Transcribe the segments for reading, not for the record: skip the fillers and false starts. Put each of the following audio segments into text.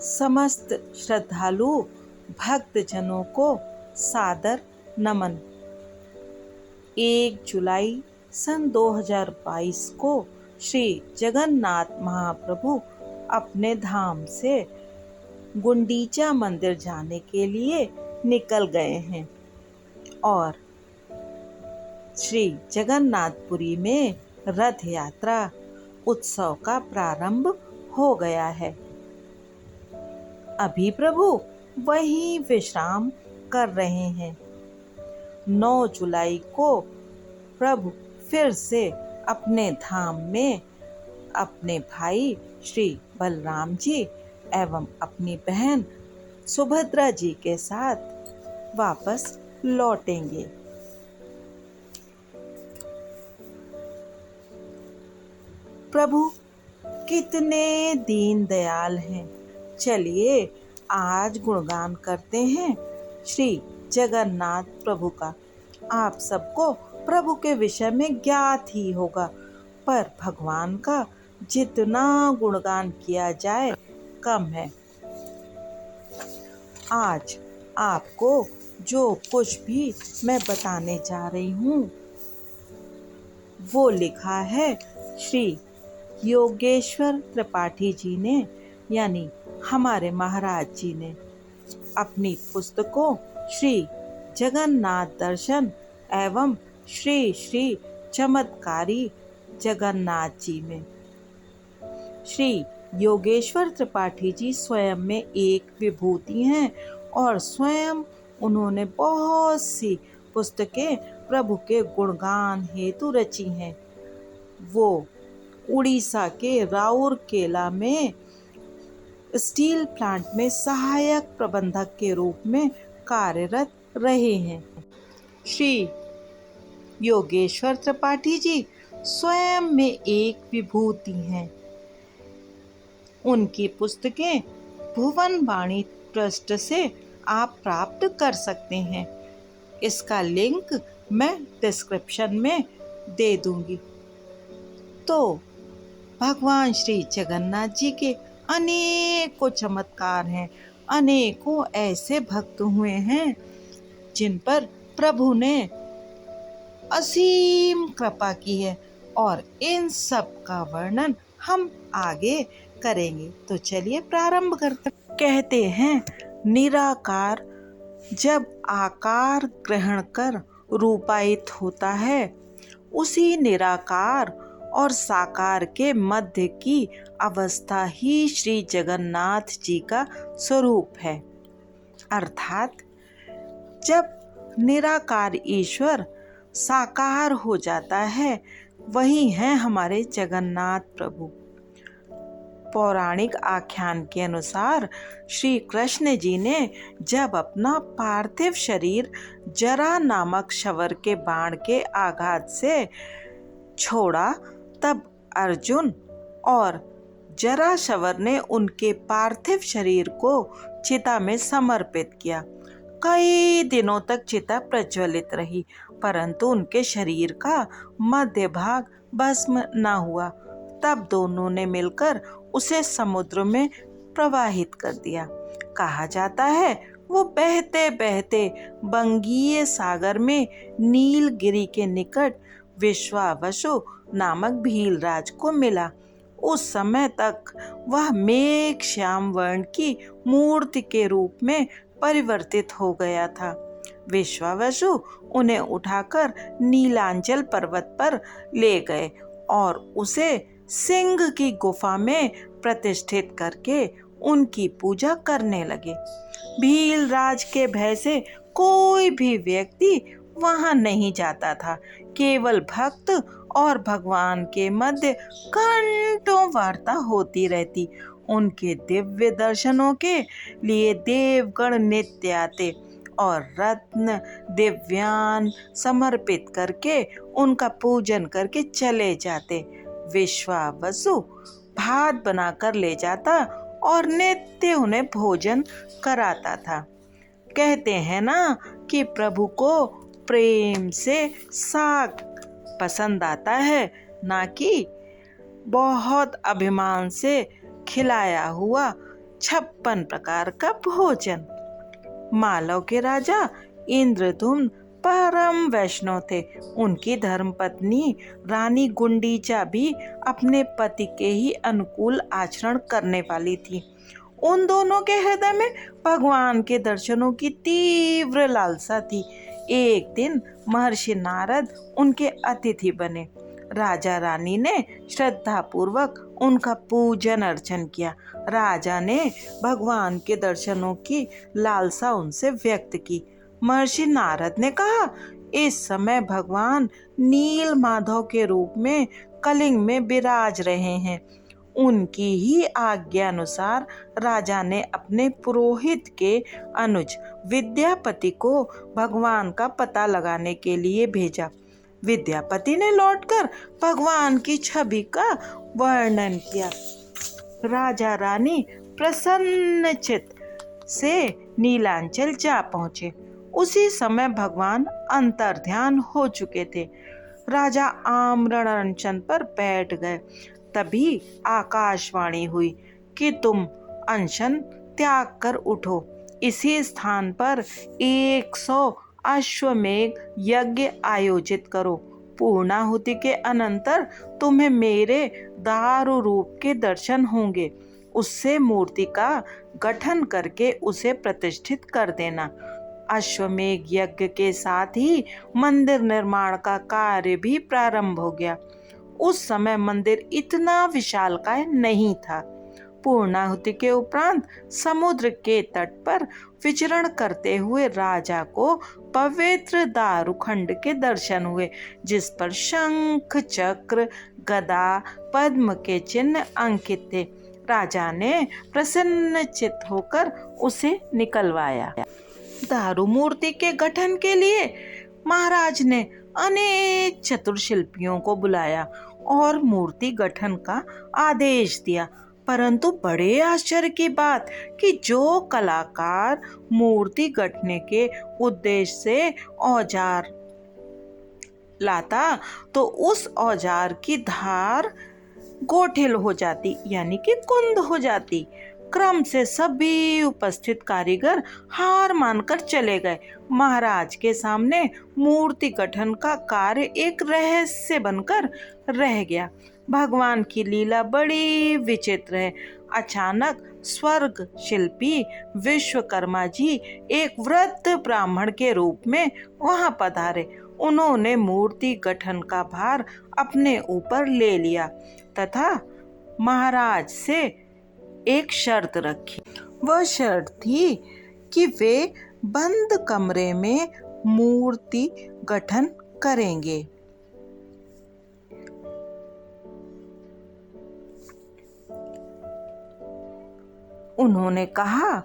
समस्त श्रद्धालु भक्तजनों को सादर नमन। 1 जुलाई सन 2022 को श्री जगन्नाथ महाप्रभु अपने धाम से गुंडीचा मंदिर जाने के लिए निकल गए हैं और श्री जगन्नाथपुरी में रथ यात्रा उत्सव का प्रारंभ हो गया है। अभी प्रभु वहीं विश्राम कर रहे हैं। 9 जुलाई को प्रभु फिर से अपने धाम में अपने भाई श्री बलराम जी एवं अपनी बहन सुभद्रा जी के साथ वापस लौटेंगे। प्रभु कितने दीन दयाल हैं। चलिए आज गुणगान करते हैं श्री जगन्नाथ प्रभु का। आप सबको प्रभु के विषय में ज्ञात ही होगा, पर भगवान का जितना गुणगान किया जाए कम है। आज आपको जो कुछ भी मैं बताने जा रही हूँ वो लिखा है श्री योगेश्वर त्रिपाठी जी ने, यानी हमारे महाराज जी ने, अपनी पुस्तकों श्री जगन्नाथ दर्शन एवं श्री श्री चमत्कारी जगन्नाथ जी में। श्री योगेश्वर त्रिपाठी जी स्वयं में एक विभूति हैं और स्वयं उन्होंने बहुत सी पुस्तकें प्रभु के गुणगान हेतु रची हैं। वो उड़ीसा के राउरकेला में स्टील प्लांट में सहायक प्रबंधक के रूप में कार्यरत रहे हैं। श्री योगेश्वर त्रिपाठी जी स्वयं में एक विभूति हैं। उनकी पुस्तकें भुवन वाणी ट्रस्ट से आप प्राप्त कर सकते हैं। इसका लिंक मैं डिस्क्रिप्शन में दे दूंगी। तो भगवान श्री जगन्नाथ जी के अनेकों चमत्कार हैं, अनेकों ऐसे भक्त हुए हैं जिन पर प्रभु ने असीम कृपा की है और इन सब का वर्णन हम आगे करेंगे। तो चलिए प्रारंभ करते हैं। कहते हैं निराकार जब आकार ग्रहण कर रूपायित होता है, उसी निराकार और साकार के मध्य की अवस्था ही श्री जगन्नाथ जी का स्वरूप है। अर्थात जब निराकार ईश्वर साकार हो जाता है, वही हैं हमारे जगन्नाथ प्रभु। पौराणिक आख्यान के अनुसार श्री कृष्ण जी ने जब अपना पार्थिव शरीर जरा नामक शवर के बाण के आघात से छोड़ा, तब अर्जुन और जराशवर ने उनके पार्थिव शरीर को चिता में समर्पित किया। कई दिनों तक चिता प्रज्वलित रही, परंतु उनके शरीर का मध्य भाग भस्म न हुआ। तब दोनों ने मिलकर उसे समुद्र में प्रवाहित कर दिया। कहा जाता है वो बहते बहते बंगीय सागर में नीलगिरी के निकट विश्वावसु नामक भीलराज को मिला। उस समय तक वह मेघ श्याम वर्ण की मूर्ति के रूप में परिवर्तित हो गया था। विश्वावसु उन्हें उठाकर नीलांचल पर्वत पर ले गए और उसे सिंह की गुफा में प्रतिष्ठित करके उनकी पूजा करने लगे। भीलराज के भय से कोई भी व्यक्ति वहां नहीं जाता था। केवल भक्त और भगवान के मध्य घंटों वार्ता होती रहती। उनके दिव्य दर्शनों के लिए देवगण नित्य आते और रत्न दिव्यान समर्पित करके उनका पूजन करके चले जाते। विश्वावसु भात बनाकर ले जाता और नित्य उन्हें भोजन कराता था। कहते हैं ना कि प्रभु को प्रेम से साग पसंद आता है, ना कि बहुत अभिमान से खिलाया हुआ 56 प्रकार का भोजन। मालव के राजा इंद्रदुम्न परम वैष्णव थे। उनकी धर्मपत्नी रानी गुंडीचा भी अपने पति के ही अनुकूल आचरण करने वाली थी। उन दोनों के हृदय में भगवान के दर्शनों की तीव्र लालसा थी। एक दिन महर्षि नारद उनके अतिथि बने। राजा रानी ने श्रद्धा पूर्वक उनका पूजन अर्चन किया। राजा ने भगवान के दर्शनों की लालसा उनसे व्यक्त की। महर्षि नारद ने कहा, इस समय भगवान नील माधव के रूप में कलिंग में विराज रहे हैं। उनकी ही आज्ञा अनुसार राजा ने अपने पुरोहित के अनुज विद्यापति को भगवान का पता लगाने के लिए भेजा। विद्यापति ने लौटकर भगवान की छवि का वर्णन किया। राजा रानी प्रसन्नचित्त से नीलांचल जा पहुंचे। उसी समय भगवान अंतर्ध्यान हो चुके थे। राजा आमरण अनशन पर बैठ गए। तभी आकाशवाणी हुई कि तुम अनशन त्याग कर उठो। इसी स्थान पर 100 अश्वमेघ यज्ञ आयोजित करो। पूर्णाहुति के अनंतर तुम्हें मेरे दारु रूप के दर्शन होंगे। उससे मूर्ति का गठन करके उसे प्रतिष्ठित कर देना। अश्वमेघ यज्ञ के साथ ही मंदिर निर्माण का कार्य भी प्रारंभ हो गया। उस समय मंदिर इतना विशालकाय नहीं था। पूर्णाहुति के उपरांत समुद्र के तट पर विचरण करते हुए राजा को पवित्र दारुखंड के दर्शन हुए, जिस पर शंख, चक्र, गदा, पद्म के चिन्ह अंकित थे। राजा ने प्रसन्नचित्त होकर उसे निकलवाया। दारू मूर्ति के गठन के लिए महाराज ने अनेक चतुर शिल्पियों को बुलाया और मूर्ति गठन का आदेश दिया। परंतु बड़े आश्चर्य की बात कि जो कलाकार मूर्ति गढ़ने के उद्देश्य से औजार लाता तो उस औजार की धार गोठिल हो जाती, यानी कि कुंद हो जाती। क्रम से सभी उपस्थित कारीगर हार मानकर चले गए। महाराज के सामने मूर्ति गठन का कार्य एक रहस्य बनकर रह गया। भगवान की लीला बड़ी विचित्र है। अचानक स्वर्ग शिल्पी विश्वकर्मा जी एक वृद्ध ब्राह्मण के रूप में वहां पधारे। उन्होंने मूर्ति गठन का भार अपने ऊपर ले लिया तथा महाराज से एक शर्त रखी। वह शर्त थी कि वे बंद कमरे में मूर्ति गठन करेंगे। उन्होंने कहा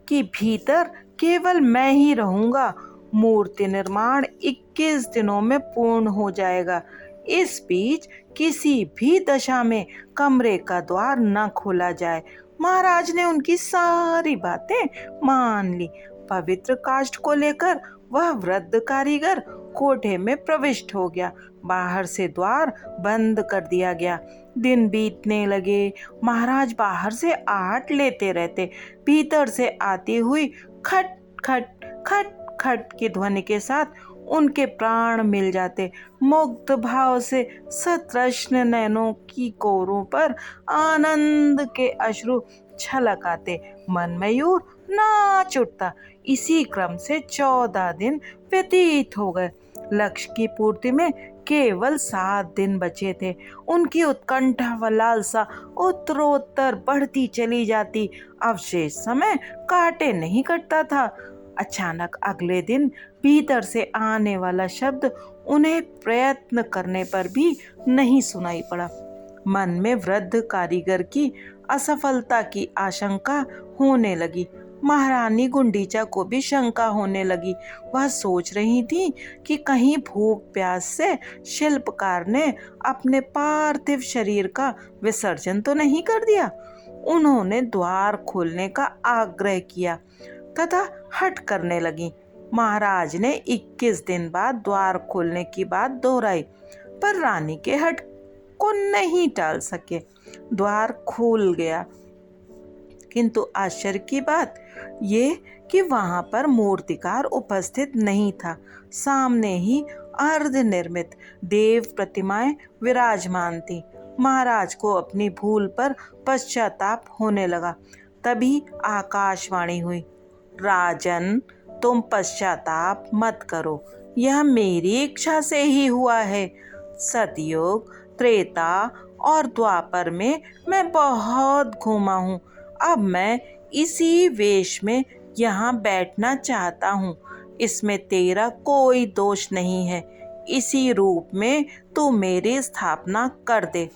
कि भीतर केवल मैं ही रहूंगा। मूर्ति निर्माण 21 दिनों में पूर्ण हो जाएगा। इस बीच किसी भी दशा में कमरे का द्वार न खोला जाए। महाराज ने उनकी सारी बातें मान ली। पवित्र काष्ठ को लेकर वह वृद्ध कारीगर कोठे में प्रविष्ट हो गया। बाहर से द्वार बंद कर दिया गया। दिन बीतने लगे। महाराज बाहर से आहट लेते रहते। भीतर से आती हुई खट खट खट खट की ध्वनि के साथ उनके प्राण मिल जाते। मुग्ध भाव से सतृष्ण नैनों की कोरों पर आनंद के अश्रु छलक आते। मन मयूर नाच उठता। इसी क्रम से 14 दिन व्यतीत हो गए। लक्ष्य की पूर्ति में केवल 7 दिन बचे थे। उनकी उत्कंठा व लालसा उत्तरोत्तर बढ़ती चली जाती। अवशेष समय काटे नहीं कटता था। अचानक अगले दिन भीतर से आने वाला शब्द उन्हें प्रयत्न करने पर भी नहीं सुनाई पड़ा। मन में वृद्ध कारीगर की असफलता की आशंका होने लगी। महारानी गुंडीचा को भी शंका होने लगी। वह सोच रही थी कि कहीं भूख प्यास से शिल्पकार ने अपने पार्थिव शरीर का विसर्जन तो नहीं कर दिया। उन्होंने द्वार खोलने का आग्रह किया तथा हट करने लगी। महाराज ने 21 दिन बाद द्वार खोलने की बात दोहराई, पर रानी के हट को नहीं टाल सके। द्वार खुल गया। किंतु आश्चर्य की बात ये कि वहां पर मूर्तिकार उपस्थित नहीं था। सामने ही अर्ध निर्मित देव प्रतिमाएं विराजमान थी। महाराज को अपनी भूल पर पश्चाताप होने लगा। तभी आकाशवाणी हुई, राजन, तुम पश्चाताप मत करो, यह मेरी इच्छा से ही हुआ है। सतयुग, त्रेता और द्वापर में मैं बहुत घूमा हूँ। अब मैं इसी वेश में यहाँ बैठना चाहता हूँ। इसमें तेरा कोई दोष नहीं है। इसी रूप में तू मेरी स्थापना कर दे।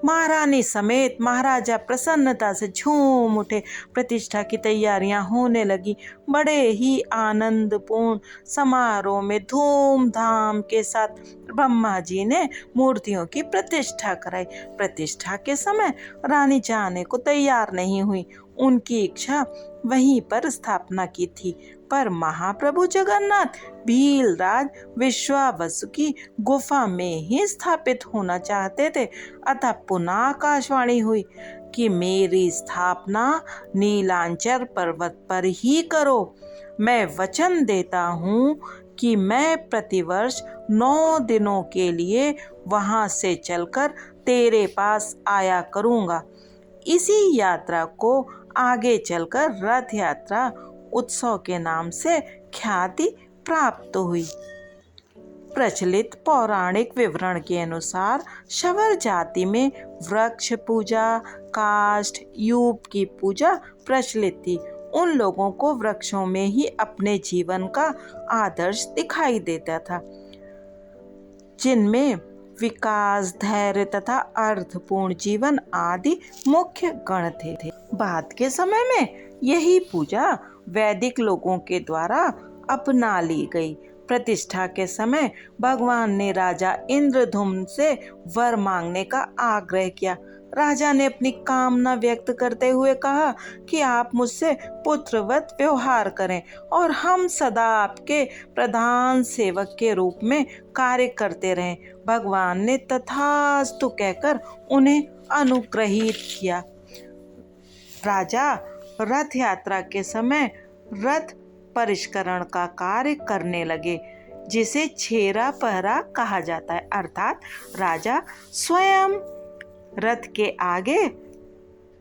महारानी समेत महाराजा प्रसन्नता से झूम उठे। प्रतिष्ठा की तैयारियां होने लगी। बड़े ही आनंदपूर्ण समारोह में धूमधाम के साथ ब्रह्मा जी ने मूर्तियों की प्रतिष्ठा कराई। प्रतिष्ठा के समय रानी जाने को तैयार नहीं हुई। उनकी इच्छा वहीं पर स्थापना की थी, पर महाप्रभु जगन्नाथ भीलराज विश्वावसु की गुफा में ही स्थापित होना चाहते थे। अतः पुनः आकाशवाणी हुई कि मेरी स्थापना नीलांचल पर्वत पर ही करो। मैं वचन देता हूँ कि मैं प्रतिवर्ष 9 दिनों के लिए वहां से चलकर तेरे पास आया करूँगा। इसी यात्रा को आगे चलकर रथ यात्रा उत्सव के नाम से ख्याति प्राप्त हुई। प्रचलित पौराणिक विवरण के अनुसार शवर जाति में वृक्ष पूजा, काष्ठ, यूप की पूजा प्रचलित थी। उन लोगों को वृक्षों में ही अपने जीवन का आदर्श दिखाई देता था, जिनमें विकास, धैर्य तथा अर्थपूर्ण जीवन आदि मुख्य गण थे। बाद के समय में यही पूजा वैदिक लोगों के द्वारा अपना ली गई। प्रतिष्ठा के समय भगवान ने राजा इंद्रधुम्न से वर मांगने का आग्रह किया। राजा ने अपनी कामना व्यक्त करते हुए कहा कि आप मुझसे पुत्रवत व्यवहार करें और हम सदा आपके प्रधान सेवक के रूप में कार्य करते रहें। भगवान ने तथास्तु कहकर उन्हें अनुग्रहित किया। राजा रथ यात्रा के समय रथ परिष्करण का कार्य करने लगे, जिसे छेरा पहरा कहा जाता है। अर्थात राजा स्वयं रथ के आगे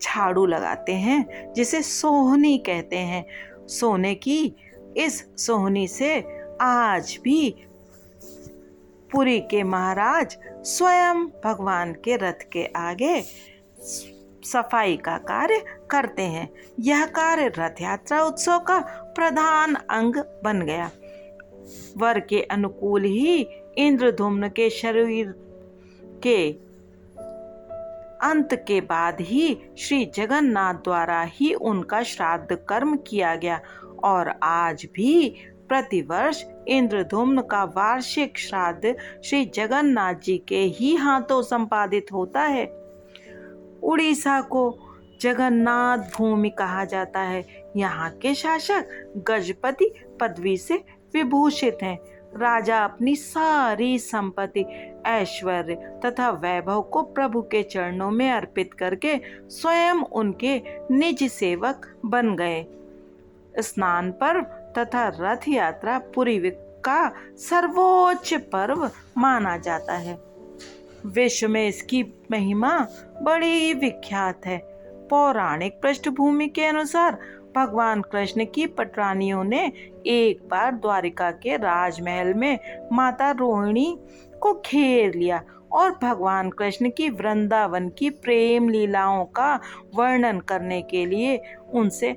झाड़ू लगाते हैं, जिसे सोहनी कहते हैं। सोने की इस सोहनी से आज भी पुरी के महाराज स्वयं भगवान के रथ के आगे सफाई का कार्य करते हैं। यह कार्य रथ यात्रा उत्सव का प्रधान अंग बन गया। वर के अनुकूल ही इंद्रधुम्न के शरीर के अंत के बाद ही श्री जगन्नाथ द्वारा ही उनका श्राद्ध कर्म किया गया और आज भी प्रतिवर्ष इंद्रधुम्न का वार्षिक श्राद्ध श्री जगन्नाथ जी के ही हाथों संपादित होता है। उड़ीसा को जगन्नाथ भूमि कहा जाता है। यहाँ के शासक गजपति पदवी से विभूषित हैं। राजा अपनी सारी संपत्ति, ऐश्वर्य तथा वैभव को प्रभु के चरणों में अर्पित करके स्वयं उनके निज सेवक बन गए। स्नान पर्व तथा रथ यात्रा पुरी का सर्वोच्च पर्व माना जाता है। विश्व में इसकी महिमा बड़ी विख्यात है। पौराणिक पृष्ठभूमि के अनुसार भगवान कृष्ण की पटरानियों ने एक बार द्वारिका के राजमहल में माता रोहिणी को घेर लिया और भगवान कृष्ण की वृंदावन की प्रेम लीलाओं का वर्णन करने के लिए उनसे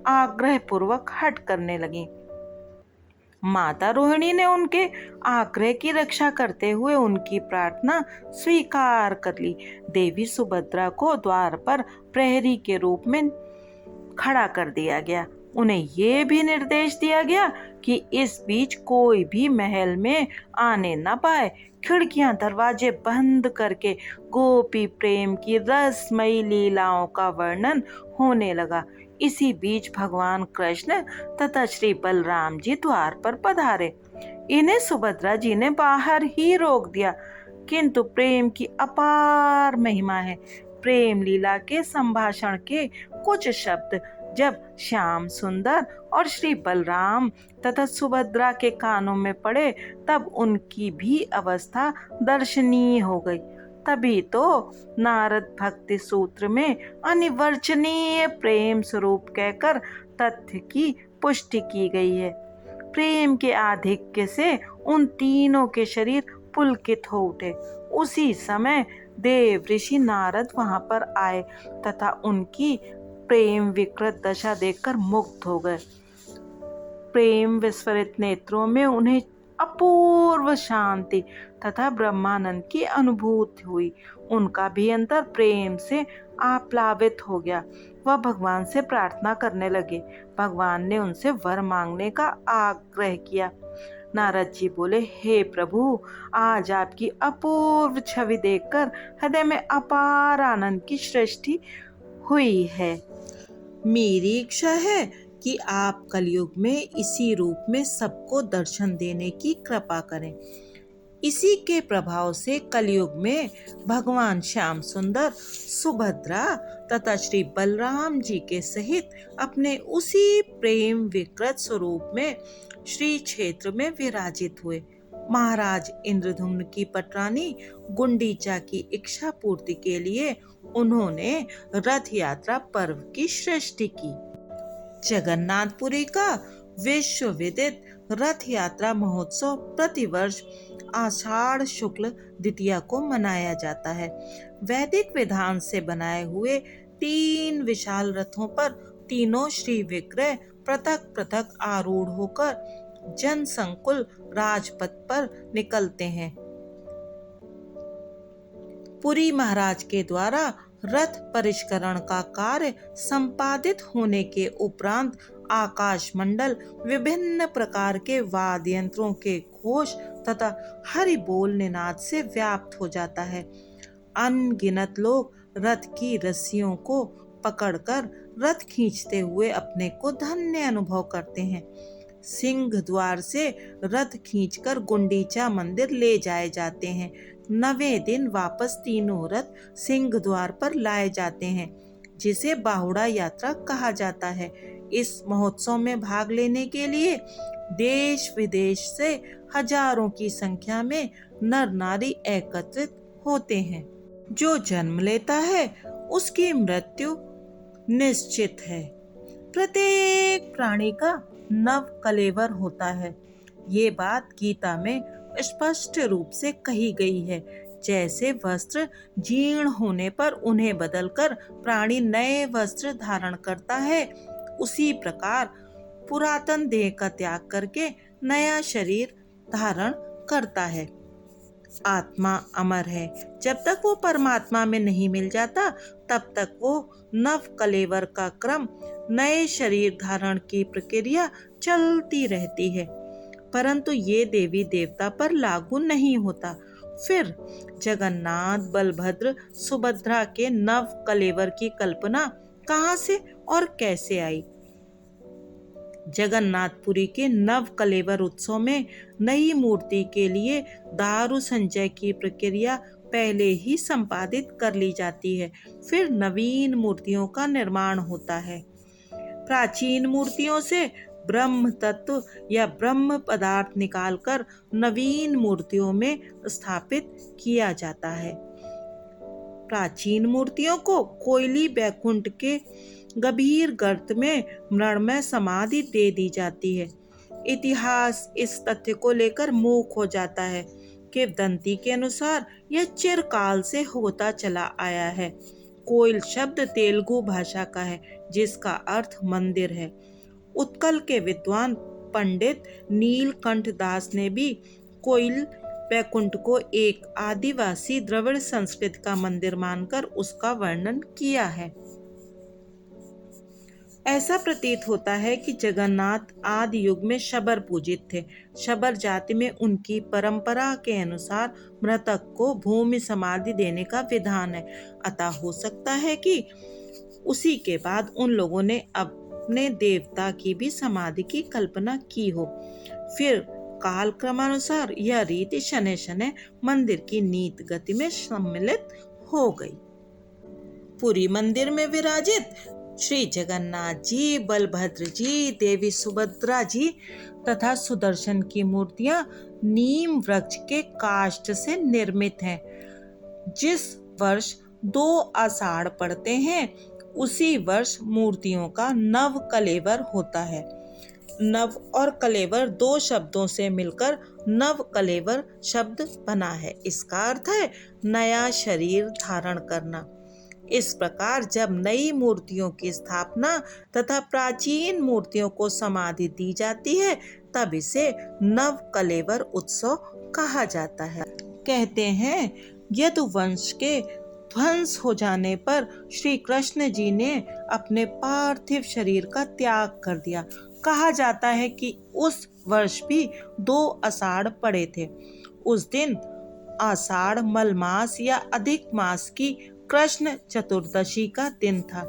आग्रह पूर्वक हट करने लगी। माता रोहिणी ने उनके आग्रह की रक्षा करते हुए उनकी प्रार्थना स्वीकार कर ली। देवी सुभद्रा को द्वार पर प्रहरी के रूप में खड़ा कर दिया गया। उन्हें ये भी निर्देश दिया गया कि इस बीच कोई भी महल में आने न पाए। खिड़कियां दरवाजे बंद करके गोपी प्रेम की रसमयी लीलाओं का वर्णन होने लगा। इसी बीच भगवान कृष्ण तथा श्री बलराम जी द्वार पर पधारे। इन्हें सुभद्रा जी ने बाहर ही रोक दिया, किंतु प्रेम की अपार महिमा है। प्रेम लीला के संभाषण के कुछ शब्द जब श्याम सुंदर और श्री बलराम तथा सुभद्रा के कानों में पड़े तब उनकी भी अवस्था दर्शनीय हो गई। तभी तो नारद भक्ति सूत्र में अनिवर्चनीय प्रेम स्वरूप कहकर तथ्य की पुष्टि की गई है। प्रेम के आधिक्य से उन तीनों के शरीर पुलकित हो उठे। उसी समय देव ऋषि नारद वहां पर आए तथा उनकी प्रेम विकृत दशा देखकर मुग्ध हो गए। प्रेम विस्फरित नेत्रों में उन्हें अपूर्व शांति तथा ब्रह्मानंद की अनुभूति हुई। उनका भी अंतर प्रेम से आप्लावित हो गया। वह भगवान से प्रार्थना करने लगे। भगवान ने उनसे वर मांगने का आग्रह किया। नारद जी बोले, हे प्रभु, आज आपकी अपूर्व छवि देखकर हृदय में अपार आनंद की सृष्टि हुई है। मेरी इच्छा है कि आप कलयुग में इसी रूप में सबको दर्शन देने की कृपा करें। इसी के प्रभाव से कलयुग में भगवान श्याम सुंदर, सुभद्रा तथा श्री बलराम जी के सहित अपने उसी प्रेम विकृत स्वरूप में श्री क्षेत्र में विराजित हुए। महाराज इंद्रधुम्न की पटरानी गुंडीचा की इच्छा पूर्ति के लिए उन्होंने रथ यात्रा पर्व की सृष्टि की। जगन्नाथपुरी का विश्व विदित रथ यात्रा महोत्सव प्रतिवर्ष आषाढ़ शुक्ल द्वितीया को मनाया जाता है। वैदिक विधान से बनाए हुए 3 विशाल रथों पर तीनों श्री विग्रह पृथक पृथक आरूढ़ होकर जन संकुल राजपथ पर निकलते हैं। पुरी महाराज के द्वारा रथ परिष्करण का कार्य संपादित होने के उपरांत आकाश मंडल विभिन्न प्रकार के वाद्य यंत्रों के घोष तथा हरि बोल निनाद से व्याप्त हो जाता है। अनगिनत लोग रथ की रस्सियों को पकड़कर रथ खींचते हुए अपने को धन्य अनुभव करते हैं। सिंह द्वार से रथ खींचकर गुंडीचा मंदिर ले जाए जाते हैं। 9वें दिन वापस तीनों रथ सिंह द्वार पर लाए जाते हैं, जिसे बाहुड़ा यात्रा कहा जाता है। इस महोत्सव में भाग लेने के लिए देश विदेश से हजारों की संख्या में नर नारी एकत्रित होते हैं। जो जन्म लेता है उसकी मृत्यु निश्चित है। प्रत्येक प्राणी का नव कलेवर होता है। ये बात गीता में स्पष्ट रूप से कही गई है। जैसे वस्त्र जीर्ण होने पर उन्हें बदलकर प्राणी नए वस्त्र धारण करता है, उसी प्रकार पुरातन देह का त्याग करके नया शरीर धारण करता है। आत्मा अमर है। जब तक वो परमात्मा में नहीं मिल जाता तब तक वो नव कलेवर का क्रम, नए शरीर धारण की प्रक्रिया चलती रहती है। परंतु ये देवी देवता पर लागू नहीं होता। फिर जगन्नाथ, बलभद्र, सुभद्रा के नव कलेवर की कल्पना कहाँ से और कैसे आई? जगन्नाथपुरी के नव कलेवर उत्सव में नई मूर्ति के लिए दारु संचय की प्रक्रिया पहले ही संपादित कर ली जाती है। फिर नवीन मूर्तियों का निर्माण होता है। प्राचीन मूर्तियों से ब्रह्म तत्व या ब्रह्म पदार्थ निकालकर नवीन मूर्तियों में स्थापित किया जाता है। प्राचीन मूर्तियों को कोयली बैकुंठ के गंभीर गर्त में मृण्मय समाधि दे दी जाती है। इतिहास इस तथ्य को लेकर मूक हो जाता है। किंवदंती के अनुसार यह चिरकाल से होता चला आया है। कोयल शब्द तेलुगु भाषा का है, जिसका अर्थ मंदिर है। उत्कल के विद्वान पंडित नीलकंठ दास ने भी कोयल बैकुंठ को एक आदिवासी द्रविड़ संस्कृति का मंदिर मानकर उसका वर्णन किया है। ऐसा प्रतीत होता है कि जगन्नाथ आदि युग में शबर पूजित थे। शबर जाति में उनकी परंपरा के अनुसार मृतक को भूमि समाधि देने का विधान है। अतः हो सकता है कि उसी के बाद उन लोगों ने अपने देवता की भी समाधि की कल्पना की हो। फिर काल क्रमानुसार यह रीति शनै शनै मंदिर की नीत गति में सम्मिलित हो गई। पुरी मंदिर में विराजित श्री जगन्नाथ जी, बलभद्र जी, देवी सुभद्रा जी तथा सुदर्शन की मूर्तियां नीम वृक्ष के काष्ठ से निर्मित हैं। जिस वर्ष 2 आषाढ़ पड़ते हैं उसी वर्ष मूर्तियों का नव कलेवर होता है। नव और कलेवर 2 शब्दों से मिलकर नव कलेवर शब्द बना है। इसका अर्थ है नया शरीर धारण करना। इस प्रकार जब नई मूर्तियों की स्थापना तथा प्राचीन मूर्तियों को समाधि दी जाती है तब इसे नव कलेवर उत्सव कहा जाता है। कहते हैं यदुवंश के ध्वंस हो जाने पर श्री कृष्ण जी ने अपने पार्थिव शरीर का त्याग कर दिया। कहा जाता है कि उस वर्ष भी 2 आषाढ़ पड़े थे। उस दिन आषाढ़ मलमास या अधिक मास की कृष्ण चतुर्दशी का दिन था।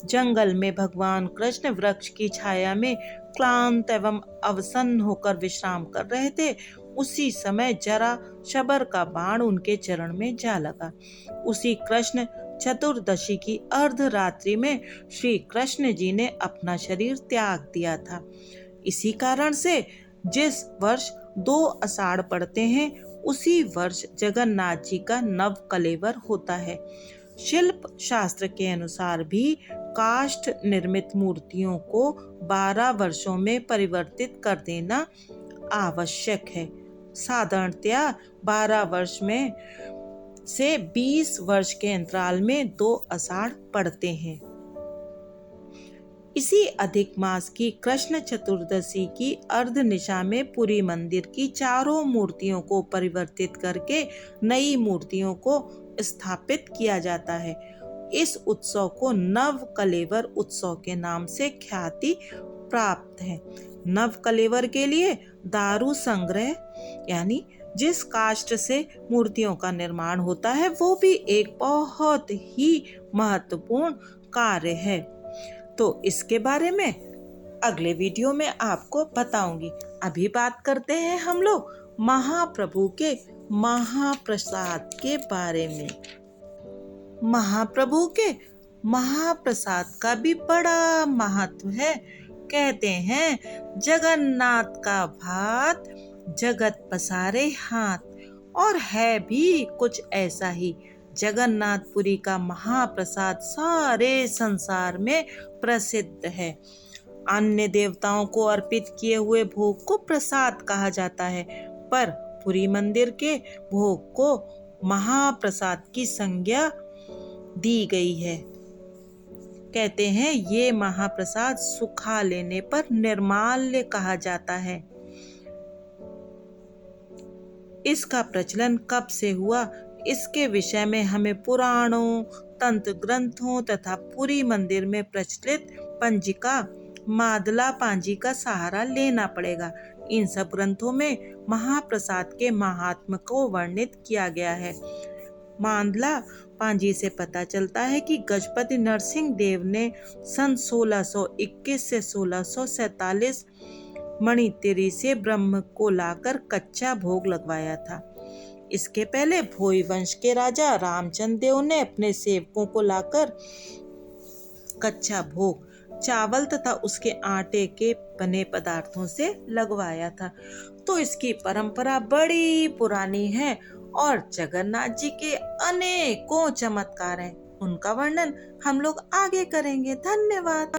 जंगल में भगवान कृष्ण वृक्ष की छाया में क्लांत एवं अवसन्न होकर विश्राम कर रहे थे। उसी समय जरा शबर का बाण उनके चरण में जा लगा। उसी कृष्ण चतुर्दशी की अर्धरात्रि में श्री कृष्ण जी ने अपना शरीर त्याग दिया था। इसी कारण से जिस वर्ष 2 आषाढ़ पड़ते हैं उसी वर्ष जगन्नाथ जी का नव कलेवर होता है। शिल्प शास्त्र के अनुसार भी काष्ठ निर्मित मूर्तियों को 12 वर्षों में परिवर्तित कर देना आवश्यक है। साधारणतया 12 वर्ष में से 20 वर्ष के अंतराल में 2 आषाढ़ पड़ते हैं। इसी अधिक मास की कृष्ण चतुर्दशी की अर्ध निशा में पुरी मंदिर की चारों मूर्तियों को परिवर्तित करके नई मूर्तियों को स्थापित किया जाता है। इस उत्सव को नव कलेवर उत्सव के नाम से ख्याति प्राप्त है। नव कलेवर के लिए दारु संग्रह यानी जिस काष्ठ से मूर्तियों का निर्माण होता है वो भी एक बहुत ही महत्वपूर्ण कार्य है। तो इसके बारे में अगले वीडियो में आपको बताऊंगी। अभी बात करते हैं हम लोग महाप्रभु के महाप्रसाद के बारे में। महाप्रभु के महाप्रसाद का भी बड़ा महत्व है। कहते हैं जगन्नाथ का भात जगत पसारे हाथ, और है भी कुछ ऐसा ही। जगन्नाथपुरी का महाप्रसाद सारे संसार में प्रसिद्ध है। अन्य देवताओं को अर्पित किए हुए भोग को प्रसाद कहा जाता है, पर पुरी मंदिर के भोग को महाप्रसाद की संज्ञा दी गई है। कहते हैं ये महाप्रसाद सुखा लेने पर निर्माल्य कहा जाता है। इसका प्रचलन कब से हुआ, इसके विषय में हमें पुराणों, तंत्र ग्रंथों तथा पुरी मंदिर में प्रचलित पंजिका मादला पांजी का सहारा लेना पड़ेगा। इन सब ग्रंथों में महाप्रसाद के महात्म्य को वर्णित किया गया है। मादला पांजी से पता चलता है कि गजपति नरसिंह देव ने सन 1621 से 1647 मणितिरी से ब्रह्म को लाकर कच्चा भोग लगवाया था। इसके पहले भोई वंश के राजा रामचंद्र देव ने अपने सेवकों को लाकर कच्चा भोग चावल तथा उसके आटे के बने पदार्थों से लगवाया था। तो इसकी परंपरा बड़ी पुरानी है और जगन्नाथ जी के अनेकों चमत्कार हैं। उनका वर्णन हम लोग आगे करेंगे। धन्यवाद।